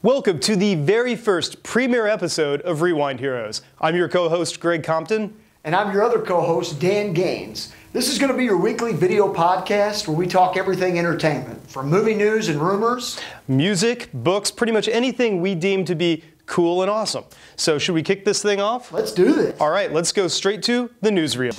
Welcome to the very first premiere episode of Rewind Heroes. I'm your co-host, Greg Compton. And I'm your other co-host, Dan Gaines. This is going to be your weekly video podcast where we talk everything entertainment, from movie news and rumors, music, books, pretty much anything we deem to be cool and awesome. So should we kick this thing off? Let's do this. All right, let's go straight to the newsreel.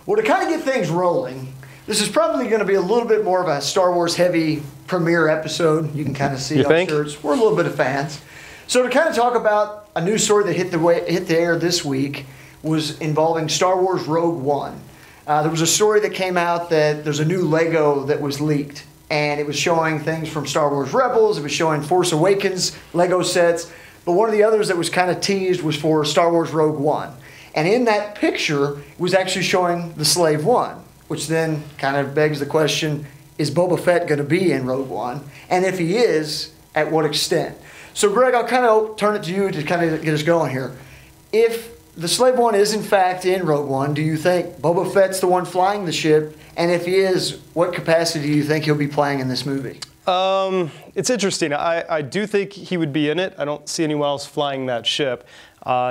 Well, to kind of get things rolling, this is probably going to be a little bit more of a Star Wars heavy premiere episode. You can kind of see our shirts. We're a little bit of fans. So to kind of talk about a news story that hit the air this week was involving Star Wars Rogue One. There was a story that came out that there's a new Lego that was leaked, and it was showing things from Star Wars Rebels. It was showing Force Awakens Lego sets, but one of the others that was kind of teased was for Star Wars Rogue One. And in that picture, it was actually showing the Slave One, which then kind of begs the question, is Boba Fett going to be in Rogue One? And if he is, at what extent? So, Greg, I'll kind of turn it to you to kind of get us going here. If the Slave One is, in fact, in Rogue One, do you think Boba Fett's the one flying the ship? And if he is, what capacity do you think he'll be playing in this movie? It's interesting. I do think he would be in it. I don't see anyone else flying that ship.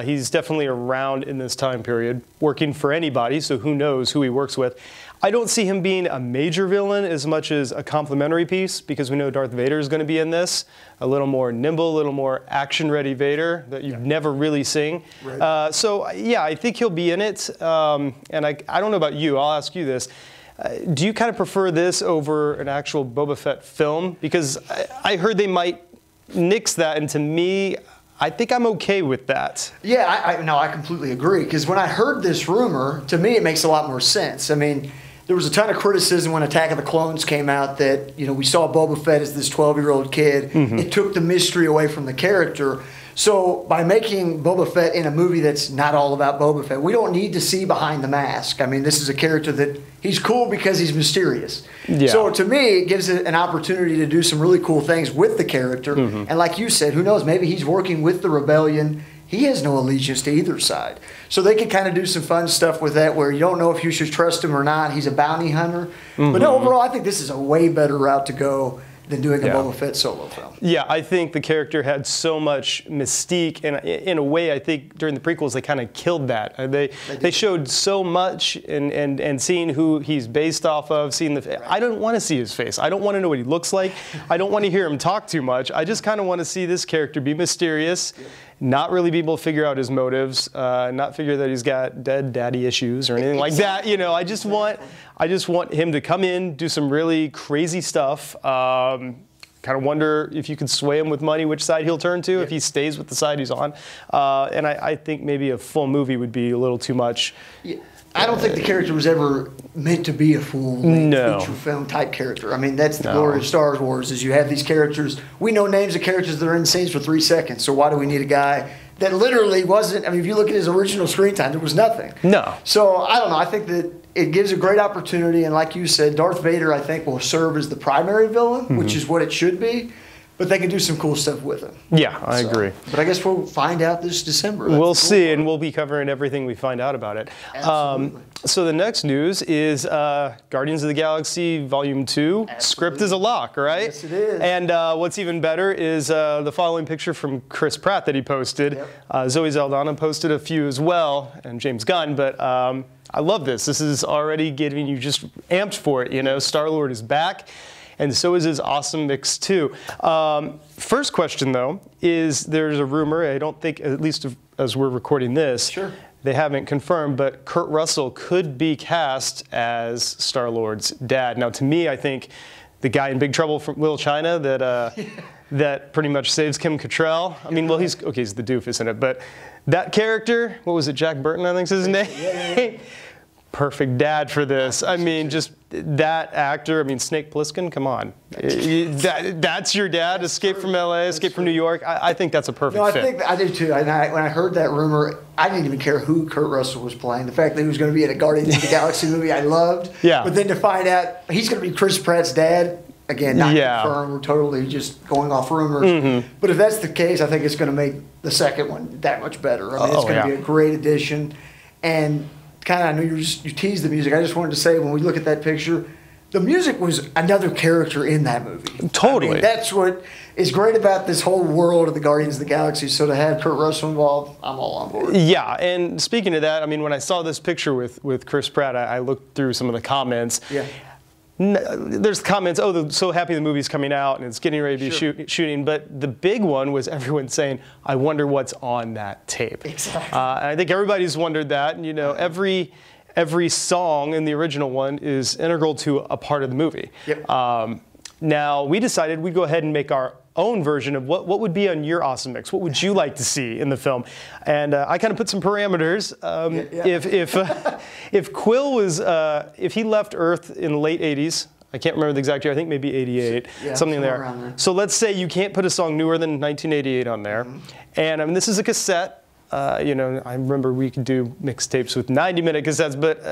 He's definitely around in this time period, working for anybody, so who knows who he works with. I don't see him being a major villain as much as a complementary piece, because we know Darth Vader is going to be in this. A little more nimble, a little more action-ready Vader that you've never really seen. Right. So, yeah, I think he'll be in it. And I don't know about you. I'll ask you this. Do you kind of prefer this over an actual Boba Fett film? Because I heard they might nix that, and to me, I think I'm okay with that. Yeah, I completely agree. Because when I heard this rumor, to me, it makes a lot more sense. I mean, there was a ton of criticism when Attack of the Clones came out that, you know, we saw Boba Fett as this 12-year-old kid. Mm-hmm. It took the mystery away from the character. So by making Boba Fett in a movie that's not all about Boba Fett, we don't need to see behind the mask. I mean, this is a character that he's cool because he's mysterious. Yeah. So to me, it gives it an opportunity to do some really cool things with the character. Mm-hmm. And like you said, who knows, maybe he's working with the rebellion. He has no allegiance to either side. So they can kind of do some fun stuff with that where you don't know if you should trust him or not. He's a bounty hunter. Mm-hmm. But overall, I think this is a way better route to go than doing a Boba Fett solo film. Yeah, I think the character had so much mystique, and in a way, I think during the prequels they kind of killed that. They showed so much, and seeing who he's based off of, seeing the. I don't want to see his face. I don't want to know what he looks like. I don't want to hear him talk too much. I just kind of want to see this character be mysterious. Yep. Not really be able to figure out his motives, not figure that he's got dead daddy issues or anything like that. You know, I just want him to come in, do some really crazy stuff. Kind of wonder if you could sway him with money, which side he'll turn to if he stays with the side he's on. And I think maybe a full movie would be a little too much. Yeah. I don't think the character was ever meant to be a full-length feature film type character. I mean, that's the glory of Star Wars, is you have these characters. We know names of characters that are in scenes for 3 seconds, so why do we need a guy that literally wasn't, I mean, if you look at his original screen time, there was nothing. No. So, I don't know, I think that it gives a great opportunity, and like you said, Darth Vader, I think, will serve as the primary villain, which is what it should be. But they can do some cool stuff with him. Yeah, I agree. But I guess we'll find out this December. We'll see, and we'll be covering everything we find out about it. Absolutely. So the next news is Guardians of the Galaxy Volume 2. Absolutely. Script is a lock, right? Yes, it is. And what's even better is the following picture from Chris Pratt that he posted. Yep. Zoe Saldana posted a few as well, and James Gunn, but I love this. This is already getting you just amped for it, you know. Star-Lord is back. And so is his awesome mix, too. First question, though, is there's a rumor, I don't think, at least as we're recording this, they haven't confirmed, but Kurt Russell could be cast as Star-Lord's dad. Now, to me, I think the guy in Big Trouble from Little China that pretty much saves Kim Cattrall. I mean, well, he's the doofus in it, but that character, what was it, Jack Burton, I think's his name? Yeah. Perfect dad for this. I mean, just that actor. I mean, Snake Plissken, come on. That's your dad, Escape from L.A., Escape from New York. I think that's a perfect fit. I think I do, too. And when I heard that rumor, I didn't even care who Kurt Russell was playing. The fact that he was going to be in a Guardians of the Galaxy movie, I loved. Yeah. But then to find out he's going to be Chris Pratt's dad, again, not confirmed. We're totally just going off rumors. Mm-hmm. But if that's the case, I think it's going to make the second one that much better. I mean, it's going to be a great addition. And kind of, I know you teased the music. I just wanted to say, when we look at that picture, the music was another character in that movie. Totally. I mean, that's what is great about this whole world of the Guardians of the Galaxy. So to have Kurt Russell involved, I'm all on board. Yeah, and speaking of that, I mean, when I saw this picture with Chris Pratt, I looked through some of the comments. Yeah. There's comments, oh, they're so happy the movie's coming out and it's getting ready to be shooting. But the big one was everyone saying, I wonder what's on that tape. Exactly. I think everybody's wondered that. And, you know, every song in the original one is integral to a part of the movie. Yep. Now, we decided we'd go ahead and make our own version of what would be on your awesome mix. What would you like to see in the film? And I kind of put some parameters. If Quill was, if he left Earth in the late 80s, I can't remember the exact year, I think maybe 88, something there. So let's say you can't put a song newer than 1988 on there. And I mean, this is a cassette. You know, I remember we could do mixtapes with 90-minute cassettes, but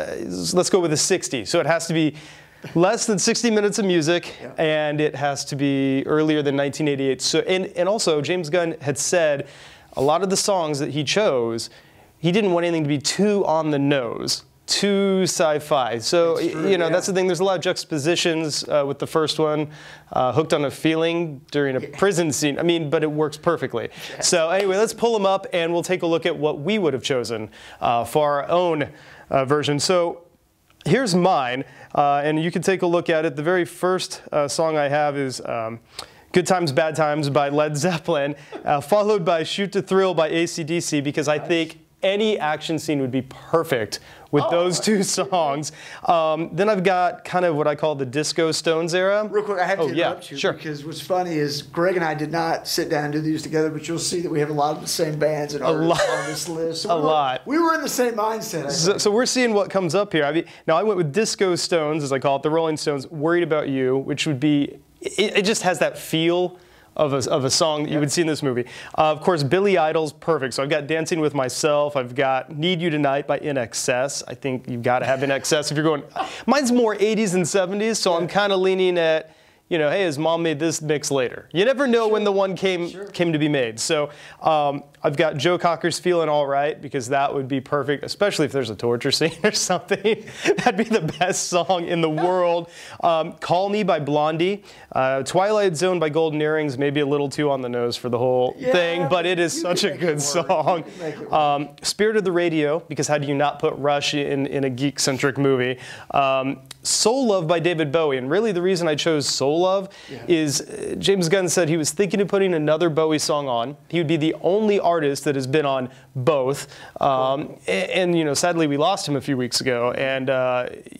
let's go with a 60. So it has to be less than 60 minutes of music, and it has to be earlier than 1988. So, and also, James Gunn had said a lot of the songs that he chose, he didn't want anything to be too on the nose, too sci-fi. So, true, you know, that's the thing. There's a lot of juxtapositions with the first one, Hooked on a Feeling during a prison scene. I mean, but it works perfectly. So anyway, let's pull them up, and we'll take a look at what we would have chosen for our own version. So here's mine, and you can take a look at it. The very first song I have is Good Times, Bad Times by Led Zeppelin, followed by Shoot to Thrill by AC/DC, because I think any action scene would be perfect with those two songs. Then I've got kind of what I call the Disco Stones era. Real quick, I have to interrupt you because what's funny is Greg and I did not sit down and do these together, but you'll see that we have a lot of the same bands and artists on this list. So we were in the same mindset. So we're seeing what comes up here. I mean, now I went with Disco Stones, as I call it, the Rolling Stones, Worried About You, which would be, it just has that feel of a song that you would see in this movie. Of course, Billy Idol's perfect. So I've got Dancing with Myself. I've got Need You Tonight by In Excess. I think you've got to have In Excess if you're going. Mine's more 80s and 70s, so I'm kind of leaning at, you know, hey, his mom made this mix later. You never know when the one came to be made. So I've got Joe Cocker's Feeling All Right, because that would be perfect, especially if there's a torture scene or something. That'd be the best song in the world. Call Me by Blondie. Twilight Zone by Golden Earrings, maybe a little too on the nose for the whole thing, but it is such a good song. Spirit of the Radio, because how do you not put Rush in a geek-centric movie? Soul Love by David Bowie, and really the reason I chose Soul Love is James Gunn said he was thinking of putting another Bowie song on. He would be the only artist that has been on both, and you know, sadly we lost him a few weeks ago, and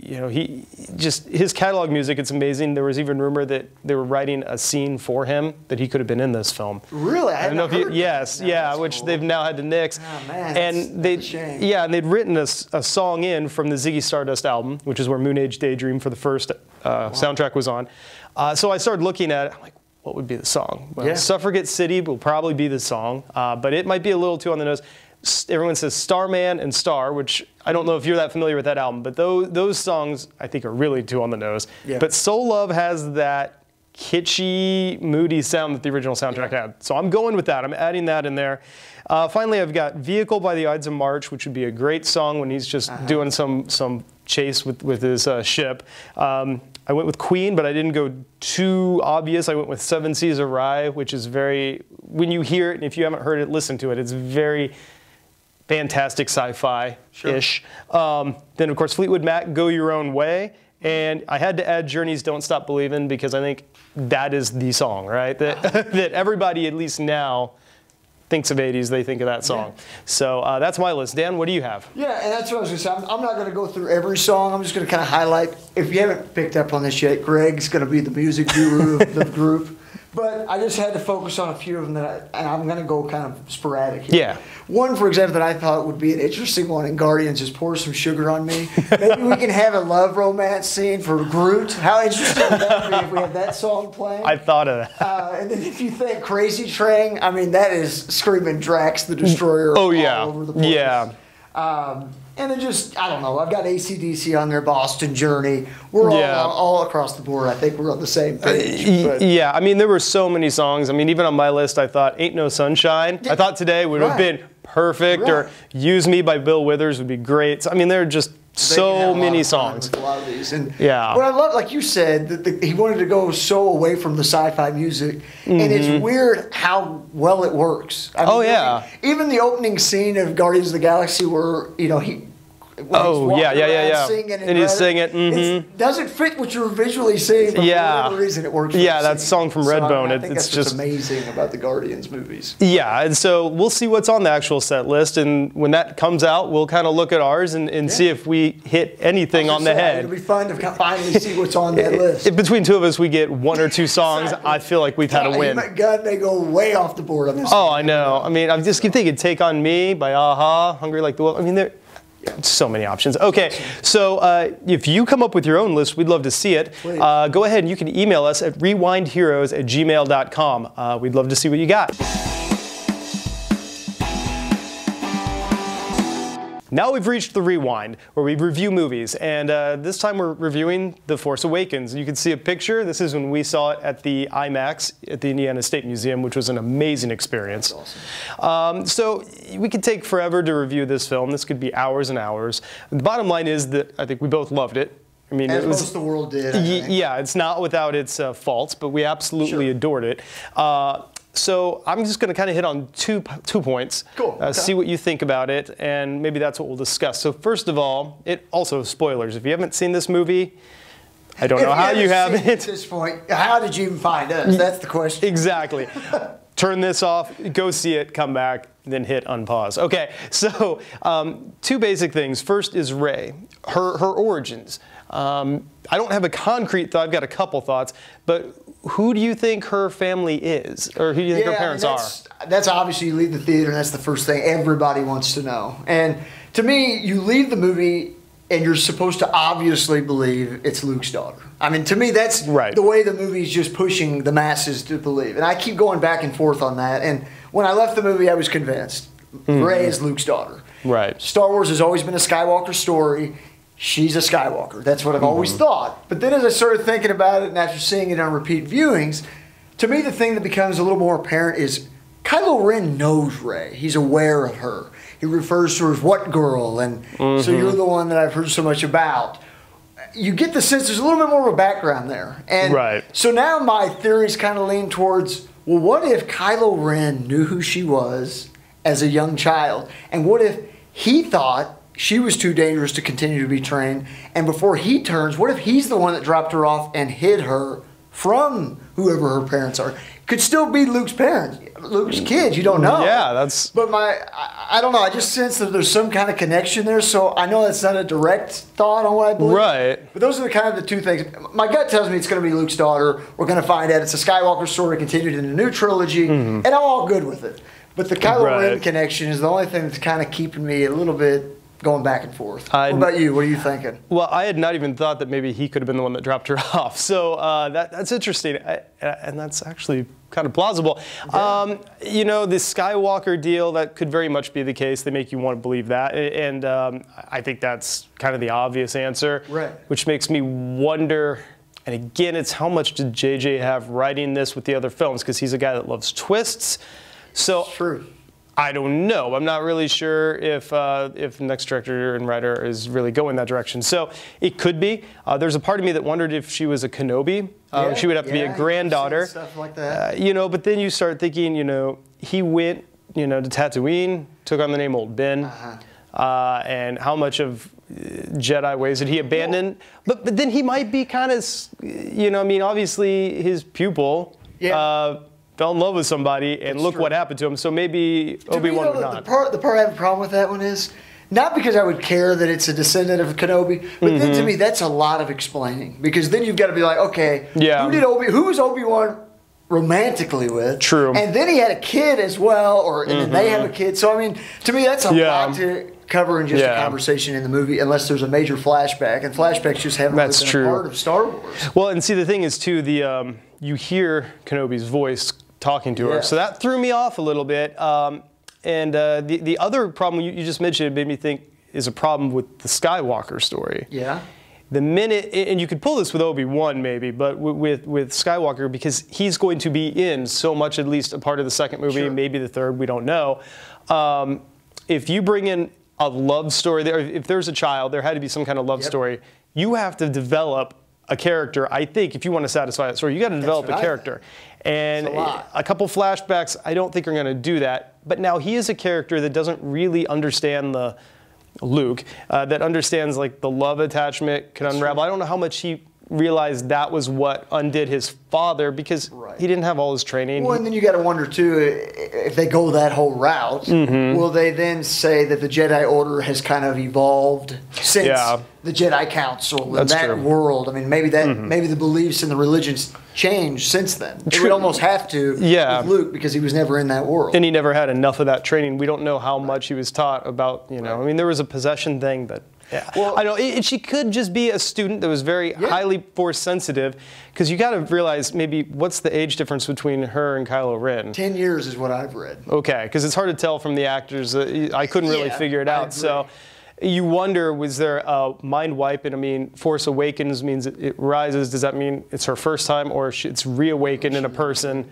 you know, his catalog music, it's amazing. There was even rumor that they were writing a scene for him that he could have been in this film. Really? I don't know if you, yes, which they've now had to nix. Oh, man, and that's a shame. And they'd written a song in from the Ziggy Stardust album, which is where Moon Age Daydream for the first soundtrack was on. So I started looking at it. I'm like, what would be the song? Well, Suffragette City will probably be the song, but it might be a little too on the nose. Everyone says Starman and Star, which I don't know if you're that familiar with that album, but those songs I think are really too on the nose. But Soul Love has that kitschy, moody sound that the original soundtrack had. So I'm going with that. I'm adding that in there. Finally, I've got Vehicle by the Ides of March, which would be a great song when he's just doing some chase with his ship. I went with Queen, but I didn't go too obvious. I went with Seven Seas of Rhye, which is very, when you hear it, and if you haven't heard it, listen to it. It's very fantastic sci-fi-ish. Then, of course, Fleetwood Mac, Go Your Own Way. And I had to add Journey's Don't Stop Believin', because I think that is the song, right? That everybody, at least now, thinks of 80s, they think of that song. So that's my list. Dan, what do you have? Yeah, and that's what I was going to say. I'm not going to go through every song. I'm just going to kind of highlight. If you haven't picked up on this yet, Greg's going to be the music guru of the group. But I just had to focus on a few of them, and I'm going to go kind of sporadic here. Yeah. One, for example, that I thought would be an interesting one in Guardians is Pour Some Sugar on Me. Maybe we can have a love romance scene for Groot. How interesting would that be if we had that song playing? I thought of that. And then if you think Crazy Train, I mean, that is screaming Drax the Destroyer all over the place. Yeah. And then just, I don't know, I've got AC/DC on there, Boston Journey. We're all across the board. I think we're on the same page. Yeah, I mean, there were so many songs. I mean, even on my list, I thought Ain't No Sunshine. I thought Today would have been perfect, or Use Me by Bill Withers would be great. So, I mean, there are just so many songs. A lot of these. And yeah. what I love, like you said, that he wanted to go so away from the sci-fi music, and it's weird how well it works. I mean, even the opening scene of Guardians of the Galaxy, where he's singing and he's singing it. It doesn't fit what you're visually seeing, but for whatever reason it works. Yeah, that song from Redbone. I think that's just amazing about the Guardians movies. Yeah, and so we'll see what's on the actual set list, and when that comes out, we'll kind of look at ours and see if we hit anything on the head. It'll be fun to finally see what's on that list. If between two of us we get one or two songs, I feel like we've had a win. God may go way off the board on this. Oh, I know. I mean, I just keep thinking Take On Me by A-ha, Hungry Like the Wolf. I mean, there. So many options. Okay, so if you come up with your own list, we'd love to see it. Go ahead and you can email us at rewindheroes@gmail.com. We'd love to see what you got. Now we've reached the rewind, where we review movies, and this time we're reviewing The Force Awakens. You can see a picture. This is when we saw it at the IMAX at the Indiana State Museum, which was an amazing experience. That's awesome. So we could take forever to review this film. This could be hours and hours. The bottom line is that I think we both loved it. I mean, as most of the world did. Yeah, it's not without its faults, but we absolutely adored it. So I'm just going to kind of hit on two points, see what you think about it, and maybe that's what we'll discuss. So first of all, also spoilers. If you haven't seen this movie, I don't know how you haven't. At this point, how did you even find us? That's the question. Exactly. Turn this off, go see it, come back, then hit unpause. Okay, so two basic things. First is Rey, her origins. I don't have a concrete thought. I've got a couple thoughts, but who do you think her family is, or who do you think her parents are? That's obviously, you leave the theater, and that's the first thing everybody wants to know. And to me, you leave the movie, and you're supposed to obviously believe it's Luke's daughter. I mean, to me, that's the way the movie's just pushing the masses to believe. And I keep going back and forth on that. And when I left the movie, I was convinced Rey is Luke's daughter. Right. Star Wars has always been a Skywalker story. She's a Skywalker. That's what I've always thought. But then as I started thinking about it, and after seeing it on repeat viewings, to me the thing that becomes a little more apparent is Kylo Ren knows Rey. He's aware of her. He refers to her as "what girl," and so you're the one that I've heard so much about. You get the sense there's a little bit more of a background there. And so now my theories kind of lean towards, well, what if Kylo Ren knew who she was as a young child? And what if he thought she was too dangerous to continue to be trained, and before he turns, what if he's the one that dropped her off and hid her from whoever her parents are? Could still be Luke's parents, Luke's kids, you don't know. Yeah, that's... But I don't know, I just sense that there's some kind of connection there, so I know that's not a direct thought on what I believe. Right. But those are the kind of the two things. My gut tells me it's going to be Luke's daughter. We're going to find out it's a Skywalker story continued in the new trilogy, and I'm all good with it. But the Kylo Ren connection is the only thing that's kind of keeping me a little bit going back and forth. What about you? What are you thinking? Well, I had not even thought that maybe he could have been the one that dropped her off. So that's interesting, and that's actually kind of plausible. You know, the Skywalker deal, that could very much be the case. They make you want to believe that, and I think that's kind of the obvious answer, which makes me wonder. And again, it's how much did JJ have writing this with the other films? Because he's a guy that loves twists. So true. I don't know. I'm not really sure if the next director and writer is really going that direction. So it could be. There's a part of me that wondered if she was a Kenobi. She would have to be a granddaughter. Stuff like that. You know, but then you start thinking, you know, he went, you know, to Tatooine, took on the name Old Ben. And how much of Jedi ways did he abandon? But then he might be kind of, you know, I mean, obviously his pupil. Fell in love with somebody, and look what happened to him. So maybe Obi-Wan would not. The part I have a problem with that one is, not because I would care that it's a descendant of Kenobi, but then to me that's a lot of explaining. Because then you've got to be like, okay, who was Obi-Wan romantically with? True. And then he had a kid as well, and then they have a kid. So I mean, to me that's a lot to cover in just a conversation in the movie, unless there's a major flashback, and flashbacks just haven't really been a part of Star Wars. Well, and see, the thing is too, you hear Kenobi's voice talking to her, so that threw me off a little bit. And the other problem you just mentioned made me think is a problem with the Skywalker story. Yeah. The minute, and you could pull this with Obi-Wan maybe, but with Skywalker, because he's going to be in so much, at least a part of the second movie, maybe the third, we don't know. if you bring in a love story, if there's a child, there had to be some kind of love story. You have to develop a character. I think if you want to satisfy that story, you got to develop a character. And a couple flashbacks, I don't think are going to do that. But now he is a character that doesn't really understand the Luke, that understands like the love attachment can unravel. I don't know how much he realized that was what undid his father, because he didn't have all his training. Well, and then you got to wonder too, if they go that whole route, will they then say that the Jedi Order has kind of evolved since the Jedi Council in that world? I mean, maybe that maybe the beliefs and the religions changed since then. It would almost have to with Luke, because he was never in that world. And he never had enough of that training. We don't know how much he was taught about, you know, I mean, there was a possession thing, but well, I know she could just be a student that was very highly force sensitive, because you got to realize maybe what's the age difference between her and Kylo Ren? 10 years is what I've read. Okay, because it's hard to tell from the actors. I couldn't really figure it out. So you wonder, was there a mind wipe? And I mean, Force Awakens means it rises. Does that mean it's her first time, or it's reawakened in a person?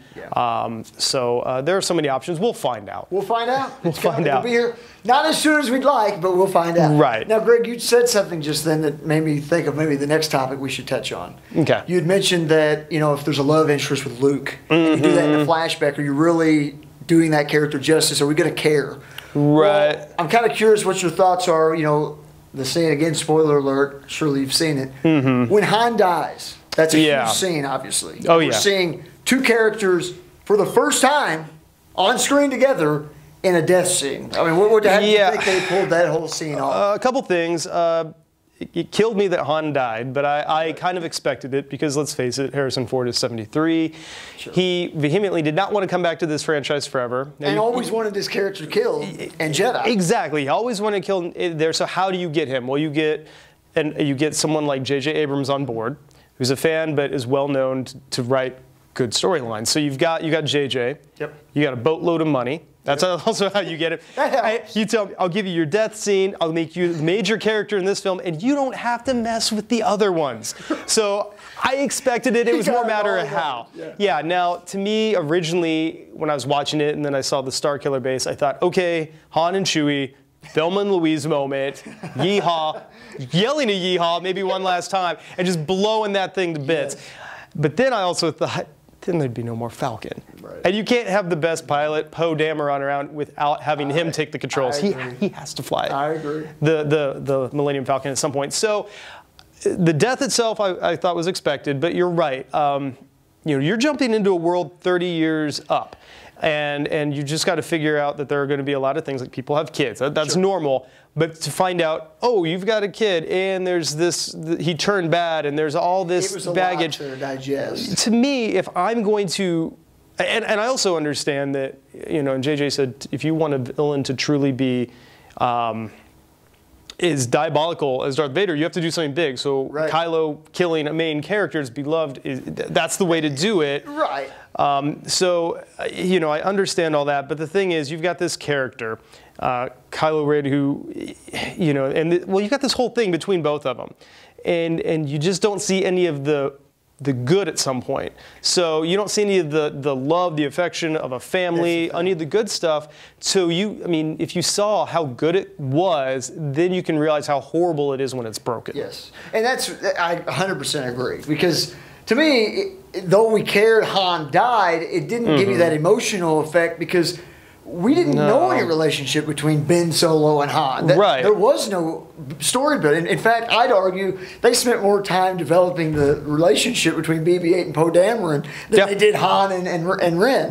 So there are so many options. We'll find out. We'll find out. We'll find out. We'll be here. Not as soon as we'd like, but we'll find out. Right. Now, Greg, you said something just then that made me think of maybe the next topic we should touch on. Okay. You had mentioned that, you know, if there's a love interest with Luke, and you do that in a flashback, are you really doing that character justice? Are we going to care? Right. Well, I'm kind of curious what your thoughts are. You know, the scene, again, spoiler alert, surely you've seen it. When Han dies, that's a huge scene, obviously. We're seeing two characters for the first time on screen together in a death scene. I mean, what do you think they pulled that whole scene off? A couple things. It killed me that Han died, but I kind of expected it, because let's face it, Harrison Ford is 73. He vehemently did not want to come back to this franchise forever. And always wanted his character killed and Jedi. Exactly. He always wanted to kill him there. So how do you get him? Well, you get someone like J.J. Abrams on board, who's a fan but is well known to write good storylines. So you got J.J. You got a boatload of money. That's also how you get it. You tell me, I'll give you your death scene, I'll make you the major character in this film, and you don't have to mess with the other ones. So I expected it. It was more a matter of how. Now, to me, originally, when I was watching it and then I saw the Starkiller base, I thought, okay, Han and Chewie, Thelma and Louise moment, yeehaw, yelling a yeehaw maybe one last time, and just blowing that thing to bits. But then I also thought, then there'd be no more Falcon. And you can't have the best pilot, Poe Dameron, around without having him take the controls. He has to fly it. I agree. The Millennium Falcon at some point. So the death itself I thought was expected, but you're right. You know, you're jumping into a world 30 years up. And you just got to figure out that there are going to be a lot of things, like people have kids. That's normal. But to find out, oh, you've got a kid, and there's this, he turned bad, and there's all this baggage. It was a lot to digest. To me, if I'm going to, and I also understand that, you know, and JJ said, if you want a villain to truly be as diabolical as Darth Vader, you have to do something big. So Kylo killing a main character is beloved, that's the way to do it. So, you know, I understand all that, but the thing is, you've got this character, Kylo Ren, who, you know, and well, you've got this whole thing between both of them, and you just don't see any of the good at some point. So you don't see any of the love, the affection of a family, any of the good stuff. So I mean, if you saw how good it was, then you can realize how horrible it is when it's broken. Yes, and I 100% agree, because to me, though we cared Han died, it didn't give you that emotional effect, because we didn't know any relationship between Ben Solo and Han. There was no story building. In fact, I'd argue they spent more time developing the relationship between BB-8 and Poe Dameron than they did Han and Ren.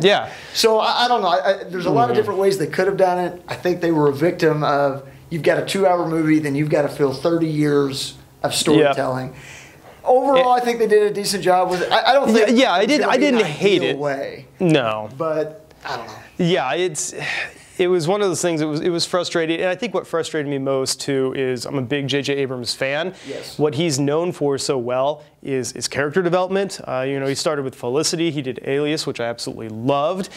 So I don't know. There's a lot of different ways they could have done it. I think they were a victim of, you've got a 2-hour movie, then you've got to fill 30 years of storytelling. Overall, I think they did a decent job with it. I don't think. I didn't hate it. No, but I don't know. Yeah, it was one of those things. It was frustrating, and I think what frustrated me most too is I'm a big J.J. Abrams fan. What he's known for so well is character development. You know, he started with Felicity. He did Alias, which I absolutely loved.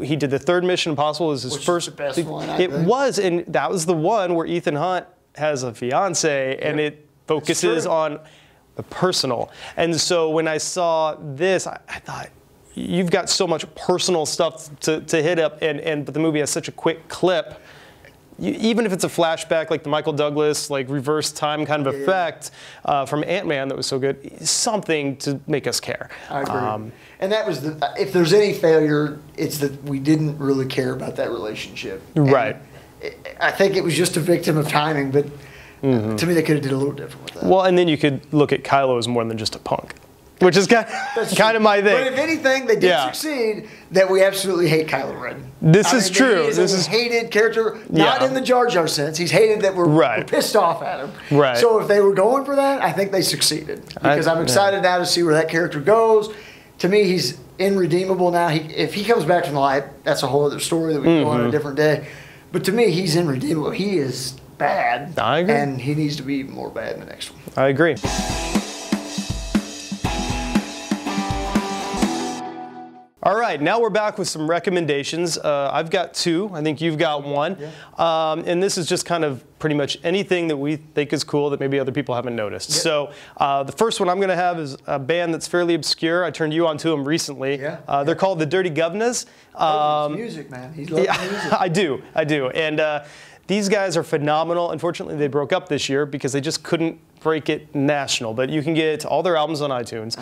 He did the third Mission Impossible. It was his first. The best one, I think. Was, and that was the one where Ethan Hunt has a fiance, and it focuses on the personal. And so when I saw this, I thought, you've got so much personal stuff to hit up, but the movie has such a quick clip. even if it's a flashback, like the Michael Douglas, like reverse time kind of effect from Ant-Man that was so good, something to make us care. I agree. And that was if there's any failure, it's that we didn't really care about that relationship. Right. And I think it was just a victim of timing, but to me they could have did a little different with that. Well, and then you could look at Kylo as more than just a punk. Which is kind of my thing. But if anything, they did succeed that we absolutely hate Kylo Ren. This is true. This is a hated character, not in the Jar Jar sense. He's hated that we're pissed off at him. Right. So if they were going for that, I think they succeeded. Because I'm excited now to see where that character goes. To me, he's irredeemable now. If he comes back from the light, that's a whole other story that we can go on a different day. But to me, he's irredeemable. He is bad. I agree. And he needs to be even more bad in the next one. I agree. All right, now we're back with some recommendations. I've got two. I think you've got one. Yeah. And this is just kind of pretty much anything that we think is cool that maybe other people haven't noticed. Yeah. So the first one I'm going to have is a band that's fairly obscure. I turned you on to them recently. Yeah. They're called the Dirty Guv'nahs. Music, man. He loves music. I do. And these guys are phenomenal. Unfortunately, they broke up this year because they just couldn't break it national, but you can get all their albums on iTunes.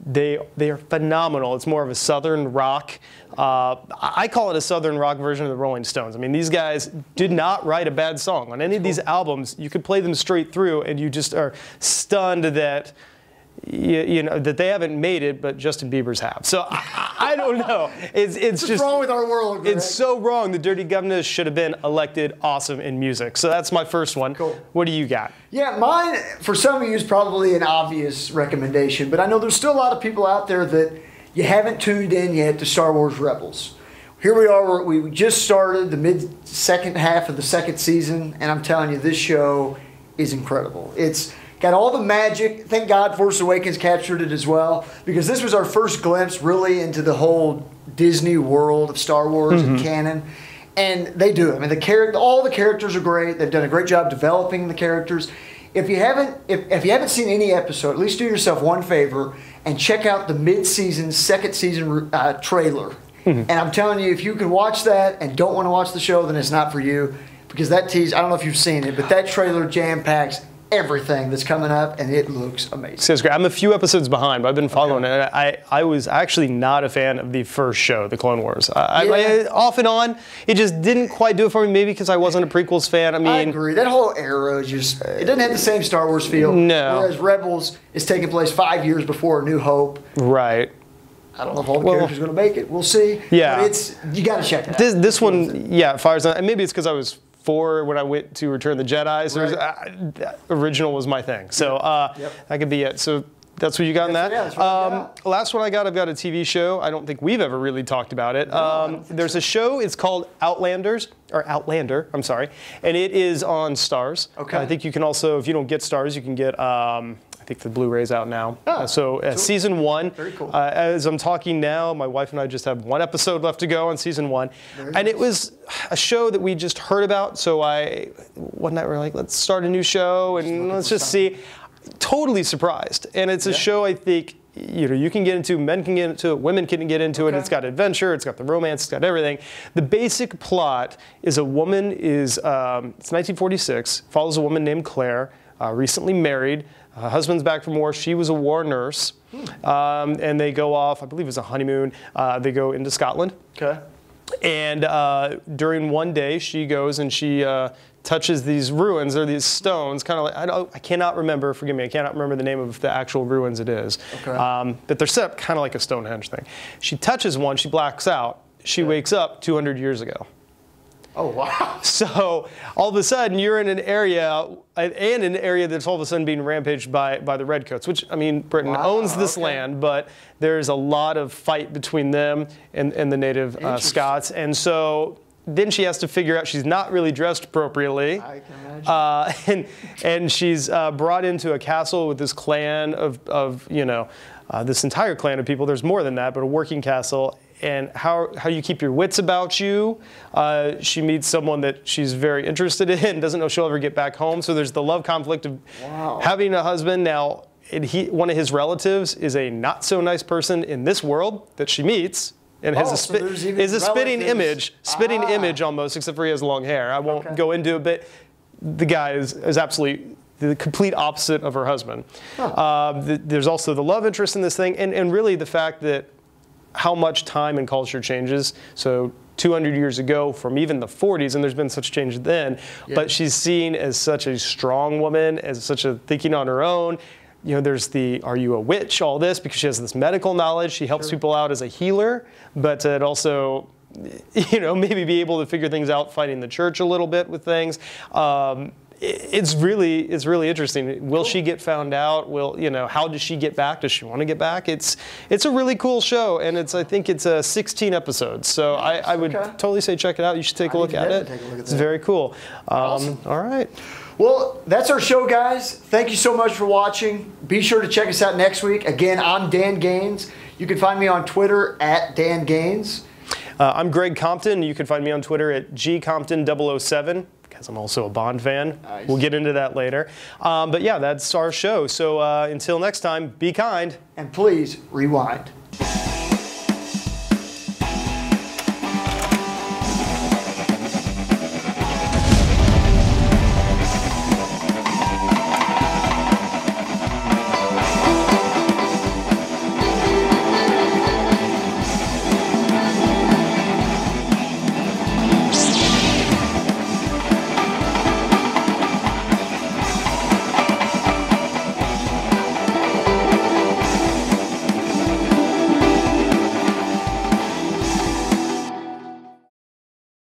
They are phenomenal. It's more of a southern rock. I call it a southern rock version of the Rolling Stones. I mean, these guys did not write a bad song on any of these albums. You could play them straight through, and you just are stunned that you know that they haven't made it, but Justin Bieber's have. So I don't know. It's just wrong with our world. Greg. It's so wrong. The Dirty Guv'nahs should have been elected awesome in music. So that's my first one. Cool. What do you got? Yeah, mine for some of you is probably an obvious recommendation, but I know there's still a lot of people out there that you haven't tuned in yet to Star Wars Rebels. Here we are. We just started the second half of the second season, and I'm telling you, this show is incredible. It's got all the magic. Thank God Force Awakens captured it as well, because this was our first glimpse really into the whole Disney world of Star Wars and canon. And they do. I mean, all the characters are great. They've done a great job developing the characters. If you haven't seen any episode, at least do yourself one favor and check out the mid-season, second season trailer. And I'm telling you, if you can watch that and don't want to watch the show, then it's not for you, because that tease, I don't know if you've seen it, but that trailer jam-packs everything that's coming up, and it looks amazing. Sounds great. I'm a few episodes behind, but I've been following it. I was actually not a fan of the first show, The Clone Wars. Off and on, it just didn't quite do it for me, maybe because I wasn't a prequels fan. I agree. That whole era just, it doesn't have the same Star Wars feel. No. Whereas Rebels is taking place 5 years before A New Hope. Right. I don't know if all the characters are going to make it. We'll see. Yeah. But you got to check it out. This one, fires on. And maybe it's because I was 4 when I went to Return of the Jedi. So the original was my thing. So that could be it. So that's what you got on that. Yeah, that's what last one I've got a TV show. I don't think we've ever really talked about it. There's a show. It's called Outlander, I'm sorry. And it is on Starz. Okay. I think you can also, if you don't get Starz, you can get, I think the Blu-ray's out now. Cool. Season 1. Very cool. As I'm talking now, my wife and I just have 1 episode left to go on season 1. It was a show that we just heard about. So one night we're like, let's start a new show and let's just see. Totally surprised. And it's a show I think you can get into, men can get into it, women can get into it. It's got adventure, it's got the romance, it's got everything. The basic plot is a woman it's 1946, follows a woman named Claire, recently married. Her husband's back from war. She was a war nurse. And they go off, I believe it was a honeymoon. They go into Scotland. Okay. And during one day, she goes and she touches these ruins, or these stones, kind of like, I cannot remember, forgive me, I cannot remember the name of the actual ruins it is. Okay. But they're set up kind of like a Stonehenge thing. She touches one, she blacks out. She wakes up 200 years ago. Oh, wow. So all of a sudden, you're in an area, that's all of a sudden being rampaged by the Redcoats, which, I mean, Britain owns this land, but there's a lot of fight between them and the native Scots. And so then she has to figure out she's not really dressed appropriately. I can imagine. And she's brought into a castle with this clan of this entire clan of people. There's more than that, but a working castle. And how you keep your wits about you. She meets someone that she's very interested in, doesn't know she'll ever get back home. So there's the love conflict of having a husband. Now, one of his relatives is a not so nice person in this world that she meets. And his is a spitting image almost, except for he has long hair. I won't go into it, but the guy is absolutely the complete opposite of her husband. There's also the love interest in this thing, and really the fact that how much time and culture changes. So 200 years ago from even the 40s, and there's been such change then, but she's seen as such a strong woman, as such a thinking on her own. You know, there's the, are you a witch, all this, because she has this medical knowledge. She helps people out as a healer, but it also, you know, maybe be able to figure things out fighting the church a little bit with things. It's really interesting. Will she get found out? How does she get back? Does she want to get back? It's a really cool show, and I think it's 16 episodes. So I would totally say check it out. You should take a look at it. It's very cool. Awesome. All right. Well, that's our show, guys. Thank you so much for watching. Be sure to check us out next week. Again, I'm Dan Gaines. You can find me on Twitter at Dan Gaines. I'm Greg Compton. You can find me on Twitter at gcompton007. I'm also a Bond fan. Nice. We'll get into that later. But yeah, that's our show. So until next time, be kind. And please rewind.